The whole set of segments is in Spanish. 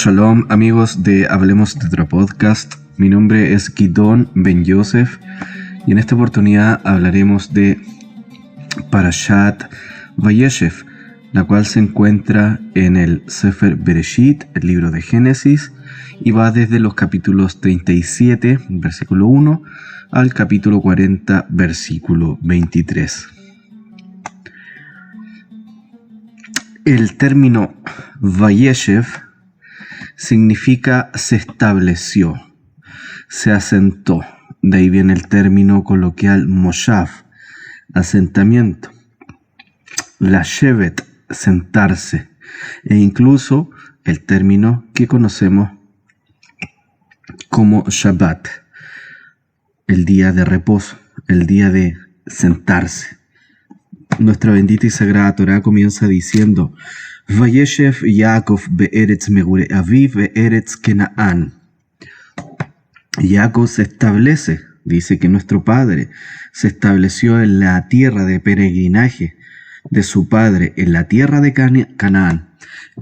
Shalom amigos de Hablemos de otro podcast. Mi nombre es Gidon Ben Yosef y en esta oportunidad hablaremos de Parashat Vayeshev, la cual se encuentra en el Sefer Bereshit, el libro de Génesis, y va desde los capítulos 37, versículo 1, al capítulo 40, versículo 23. El término Vayeshev significa se estableció, se asentó. De ahí viene el término coloquial Moshav, asentamiento. La Shevet, sentarse. E incluso el término que conocemos como Shabbat, el día de reposo, el día de sentarse. Nuestra bendita y sagrada Torá comienza diciendo: Vayeshev Yaakov be'eretz megure aviv be'eretz Kenaan. Jacob se establece, dice que nuestro padre se estableció en la tierra de peregrinaje de su padre, en la tierra de Canaán.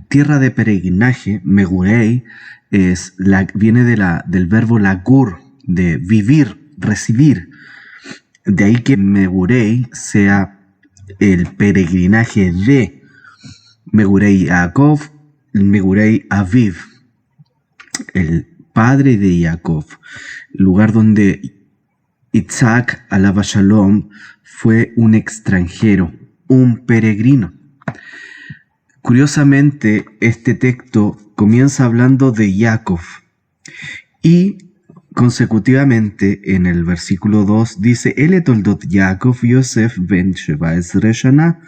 Tierra de peregrinaje, megurei, viene del verbo lagur, de vivir, recibir. De ahí que megurei sea el peregrinaje de Megurei Yaakov, Megurei Aviv, el padre de Jacob, lugar donde Isaac alaba Shalom fue un extranjero, un peregrino. Curiosamente, este texto comienza hablando de Jacob y consecutivamente en el versículo 2 dice: Ele toldot Jacob Yosef ben 17 shana.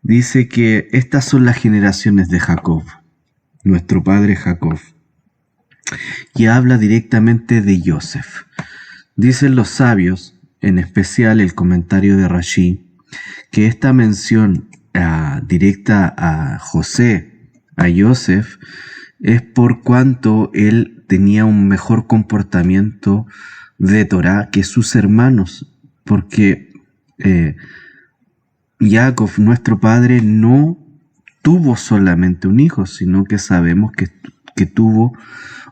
Dice que estas son las generaciones de Jacob, nuestro padre Jacob, y habla directamente de Yosef. Dicen los sabios, en especial el comentario de Rashi, que esta mención directa a José, a Yosef, es por cuanto él tenía un mejor comportamiento de Torá que sus hermanos, porque Jacob, nuestro padre, no tuvo solamente un hijo, sino que sabemos que tuvo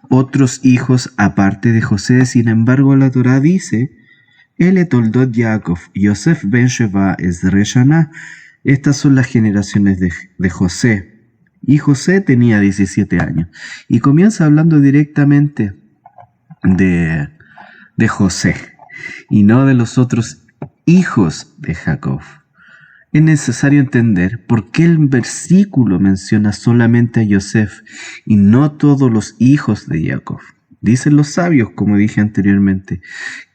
otros hijos aparte de José. Sin embargo, la Torá dice: Ele toldot Jacob, Yosef ben Sheva Ezre Shana. Estas son las generaciones de José. Y José tenía 17 años. Y comienza hablando directamente de José, y no de los otros hijos de Jacob. Es necesario entender por qué el versículo menciona solamente a Yosef y no todos los hijos de Jacob. Dicen los sabios, como dije anteriormente,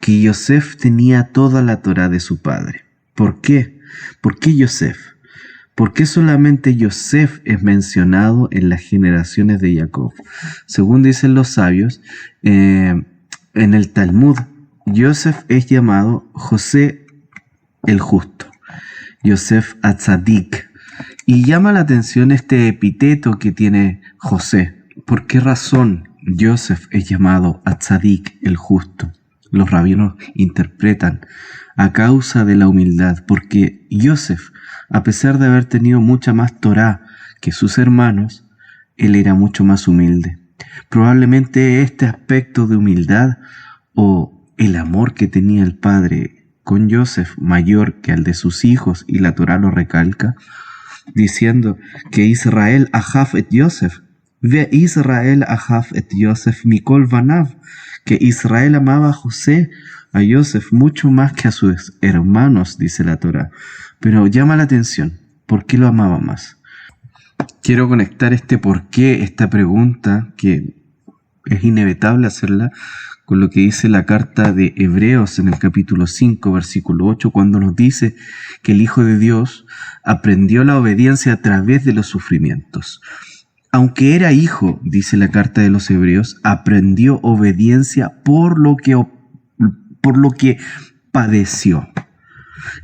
que Yosef tenía toda la Torá de su padre. ¿Por qué? ¿Por qué Yosef? ¿Por qué solamente Yosef es mencionado en las generaciones de Jacob? Según dicen los sabios, en el Talmud, Yosef es llamado José el Justo, Yosef Atzadik. Y llama la atención este epíteto que tiene José. ¿Por qué razón Yosef es llamado Atzadik, el Justo? Los rabinos interpretan a causa de la humildad, porque Yosef, a pesar de haber tenido mucha más Torá que sus hermanos, él era mucho más humilde. Probablemente este aspecto de humildad o el amor que tenía el padre con Yosef mayor que al de sus hijos, y la Torá lo recalca, diciendo que Israel ahaf et Yosef, ve Israel ahaf et Yosef mikol vanav, que Israel amaba a José, a Yosef, mucho más que a sus hermanos, dice la Torá. Pero llama la atención, ¿por qué lo amaba más? Quiero conectar este por qué, esta pregunta, que es inevitable hacerla, con lo que dice la carta de Hebreos en el capítulo 5, versículo 8, cuando nos dice que el Hijo de Dios aprendió la obediencia a través de los sufrimientos. Aunque era hijo, dice la carta de los Hebreos, aprendió obediencia por lo que padeció.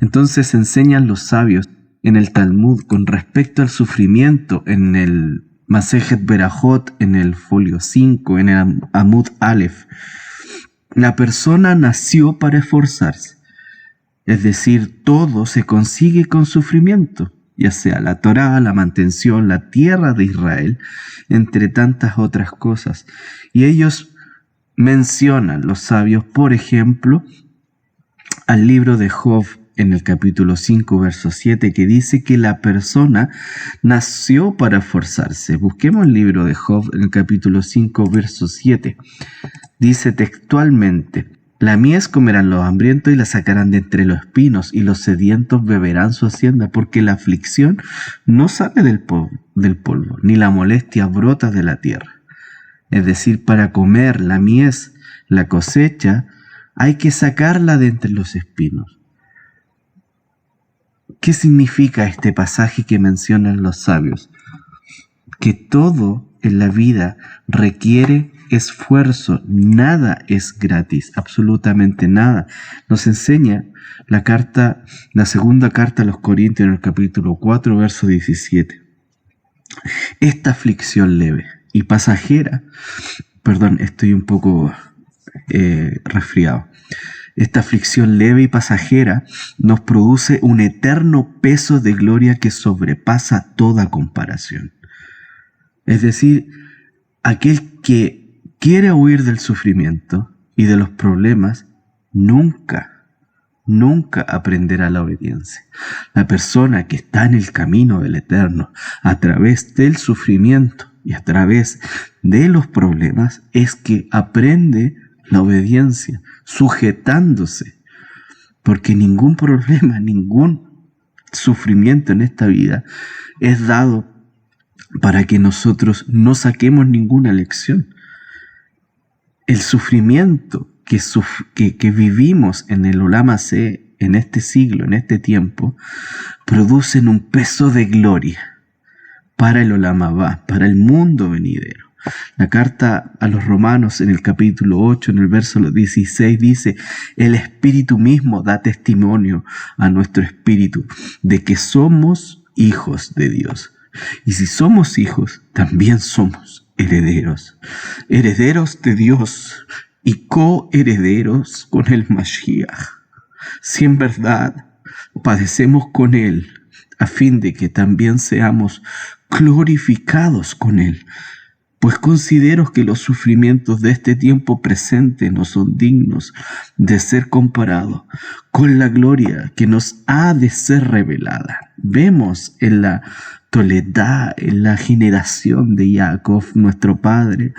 Entonces enseñan los sabios en el Talmud con respecto al sufrimiento, en el Masejet Berajot, en el folio 5, en el Amud Aleph. La persona nació para esforzarse, es decir, todo se consigue con sufrimiento. ya sea la Torá, la mantención, la tierra de Israel, entre tantas otras cosas. Y ellos mencionan, los sabios, por ejemplo, al libro de Job en el capítulo 5, verso 7, que dice que la persona nació para esforzarse. Busquemos el libro de Job en el capítulo 5, verso 7. Dice textualmente: la mies comerán los hambrientos y la sacarán de entre los espinos, y los sedientos beberán su hacienda, porque la aflicción no sale del polvo, ni la molestia brota de la tierra. Es decir, para comer la mies, la cosecha, hay que sacarla de entre los espinos. ¿Qué significa este pasaje que mencionan los sabios? Que todo en la vida requiere esfuerzo, nada es gratis, absolutamente nada. Nos enseña la segunda carta a los Corintios en el capítulo 4, verso 17. Esta aflicción leve y pasajera, perdón, estoy un poco resfriado. Esta aflicción leve y pasajera nos produce un eterno peso de gloria que sobrepasa toda comparación. Es decir, aquel que quiere huir del sufrimiento y de los problemas, nunca aprenderá la obediencia. La persona que está en el camino del Eterno, a través del sufrimiento y a través de los problemas, es que aprende la obediencia, sujetándose, porque ningún problema, ningún sufrimiento en esta vida es dado para que nosotros no saquemos ninguna lección. El sufrimiento que vivimos en el Olam Hazé, en este siglo, en este tiempo, producen un peso de gloria para el Olam Abá, para el mundo venidero. La carta a los Romanos en el capítulo 8, en el verso 16, dice: el Espíritu mismo da testimonio a nuestro espíritu de que somos hijos de Dios. Y si somos hijos, también somos herederos. Herederos de Dios y coherederos con el Mashiach. Si en verdad padecemos con Él, a fin de que también seamos glorificados con Él. Pues considero que los sufrimientos de este tiempo presente no son dignos de ser comparados con la gloria que nos ha de ser revelada. Vemos en la Toledá, en la generación de Jacob, nuestro padre,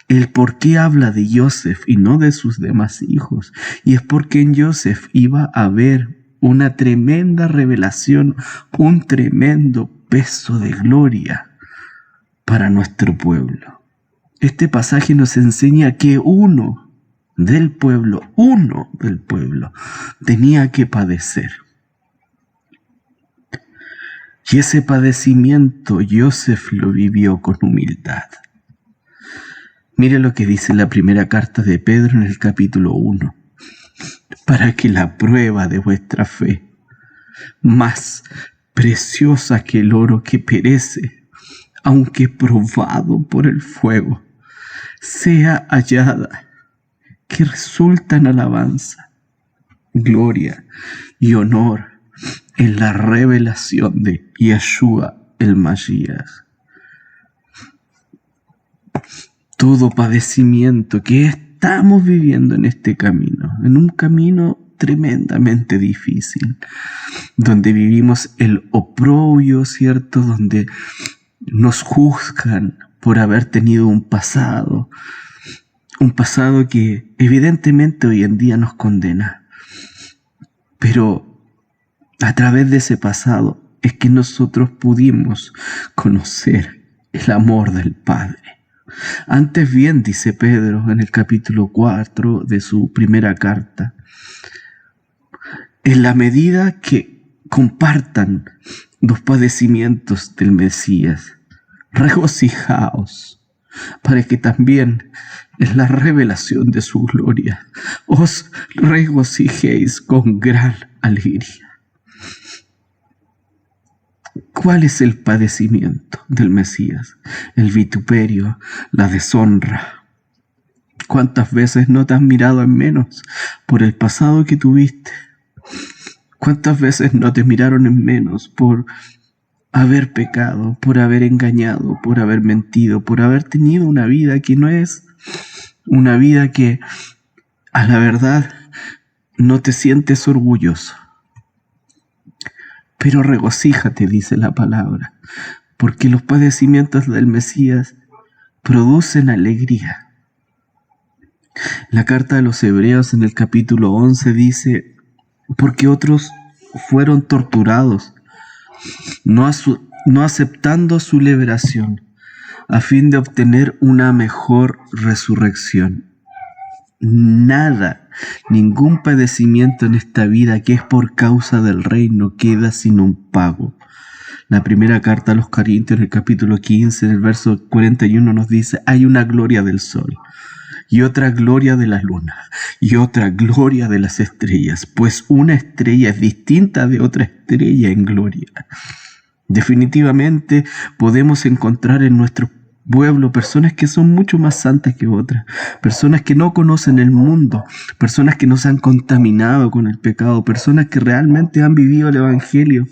el por qué habla de Joseph y no de sus demás hijos. Y es porque en Joseph iba a haber una tremenda revelación, un tremendo peso de gloria para nuestro pueblo. Este pasaje nos enseña que uno del pueblo, tenía que padecer. Y ese padecimiento Joseph lo vivió con humildad. Mire lo que dice la primera carta de Pedro en el capítulo 1. Para que la prueba de vuestra fe, más preciosa que el oro que perece, aunque probado por el fuego, sea hallada, que resulta en alabanza, gloria y honor en la revelación de Yeshua el Mashiach. Todo padecimiento que estamos viviendo en este camino, en un camino tremendamente difícil, donde vivimos el oprobio, ¿cierto? Donde nos juzgan por haber tenido un pasado que evidentemente hoy en día nos condena. Pero a través de ese pasado es que nosotros pudimos conocer el amor del Padre. Antes bien, dice Pedro en el capítulo 4 de su primera carta, en la medida que compartan los padecimientos del Mesías, regocijaos, para que también en la revelación de su gloria os regocijéis con gran alegría. ¿Cuál es el padecimiento del Mesías? El vituperio, la deshonra. ¿Cuántas veces no te has mirado en menos por el pasado que tuviste? ¿Cuántas veces no te miraron en menos por haber pecado, por haber engañado, por haber mentido, por haber tenido una vida que no es una vida que a la verdad no te sientes orgulloso. Pero regocíjate, dice la palabra, porque los padecimientos del Mesías producen alegría. La carta a los Hebreos en el capítulo 11 dice, porque otros fueron torturados, no aceptando su liberación, a fin de obtener una mejor resurrección. Nada, ningún padecimiento en esta vida que es por causa del reino queda sin un pago. La primera carta a los Corintios en el capítulo 15, en el verso 41 nos dice, hay una gloria del sol, y otra gloria de la luna, y otra gloria de las estrellas, pues una estrella es distinta de otra estrella en gloria. Definitivamente podemos encontrar en nuestro pueblo personas que son mucho más santas que otras, personas que no conocen el mundo, personas que no se han contaminado con el pecado, personas que realmente han vivido el Evangelio,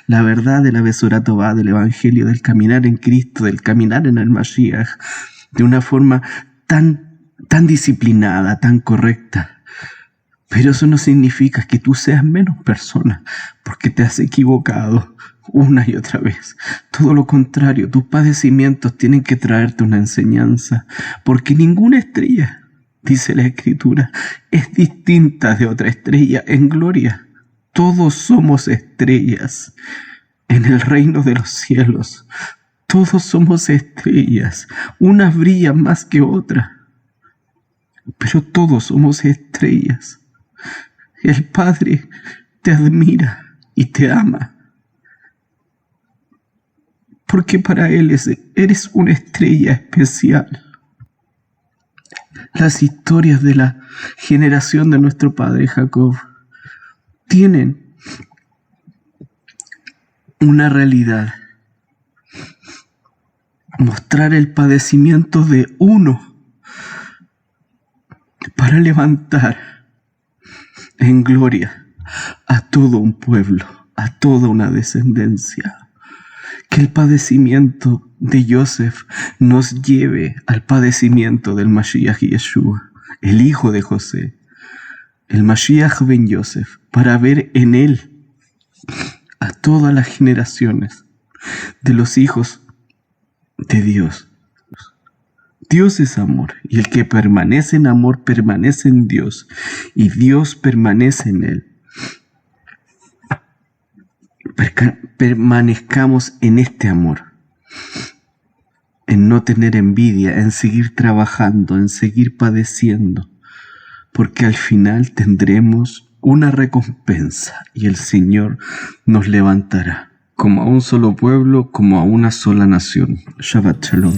la verdad de la Besorá Tová, del Evangelio, del caminar en Cristo, del caminar en el Mashiach, de una forma tan disciplinada, tan correcta. Pero eso no significa que tú seas menos persona, porque te has equivocado una y otra vez. Todo lo contrario, tus padecimientos tienen que traerte una enseñanza, porque ninguna estrella, dice la Escritura, es distinta de otra estrella en gloria. Todos somos estrellas en el reino de los cielos. Todos somos estrellas. Unas brillan más que otras, pero todos somos estrellas. El Padre te admira y te ama, porque para Él eres una estrella especial. Las historias de la generación de nuestro padre Jacob tienen una realidad: mostrar el padecimiento de uno para levantar en gloria a todo un pueblo, a toda una descendencia. Que el padecimiento de Yosef nos lleve al padecimiento del Mashiach Yeshua, el hijo de José, el Mashiach ben Yosef, para ver en él a todas las generaciones de los hijos de Dios. Dios es amor, y el que permanece en amor permanece en Dios, y Dios permanece en él. Permanezcamos en este amor, en no tener envidia, en seguir trabajando, en seguir padeciendo, porque al final tendremos una recompensa y el Señor nos levantará como a un solo pueblo, como a una sola nación. Shabbat Shalom.